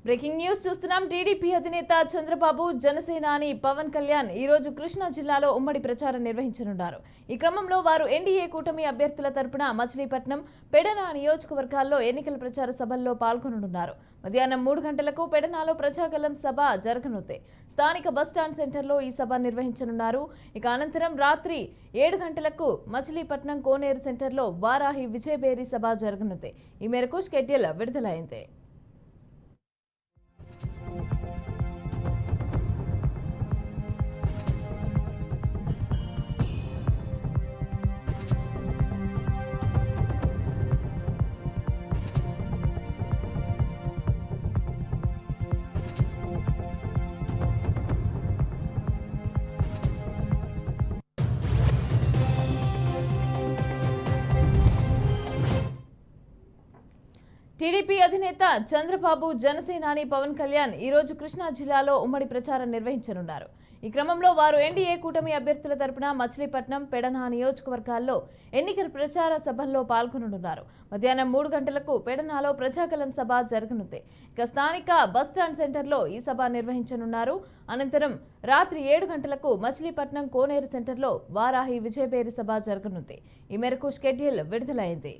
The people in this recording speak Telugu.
బ్రేకింగ్ న్యూస్ చూస్తున్నాం. టీడీపీ అధినేత చంద్రబాబు, జనసేనాని పవన్ కళ్యాణ్ ఈ రోజు కృష్ణా జిల్లాలో ఉమ్మడి ప్రచారం నిర్వహించనున్నారు. ఈ క్రమంలో వారు ఎన్డీఏ కూటమి అభ్యర్థుల తరపున మచిలీపట్నం, పెడన నియోజకవర్గాల్లో ఎన్నికల ప్రచార సభల్లో పాల్గొననున్నారు. మధ్యాహ్నం 3 గంటలకు పెడనాలో ప్రజాగలం సభ జరగనుంది. స్థానిక బస్టాండ్ సెంటర్లో ఈ సభ నిర్వహించనున్నారు. ఇక అనంతరం రాత్రి 7 గంటలకు మచిలీపట్నం కోనేరు సెంటర్లో వారాహి విజయబేరి సభ జరగనుంది. ఈ మేరకు షెడ్యూల్ విడుదలైంది. టీడీపీ అధినేత చంద్రబాబు, జనసేనాని పవన్ కళ్యాణ్ ఈ రోజు కృష్ణా జిల్లాలో ఉమ్మడి ప్రచారం నిర్వహించనున్నారు. ఈ క్రమంలో వారు ఎన్డీఏ కూటమి అభ్యర్థుల తరపున మచిలీపట్నం, పెడన నియోజకవర్గాల్లో ఎన్నికల ప్రచార సభల్లో పాల్గొననున్నారు. మధ్యాహ్నం 3 గంటలకు పెడనాలో ప్రజాగలం సభ జరగనుంది. ఇక స్థానిక బస్టాండ్ సెంటర్లో ఈ సభ నిర్వహించనున్నారు. అనంతరం రాత్రి 7 గంటలకు మచిలీపట్నం కోనేరు సెంటర్లో వారాహి విజయబేరి సభ జరగనుంది. ఈ మేరకు షెడ్యూల్ విడుదలైంది.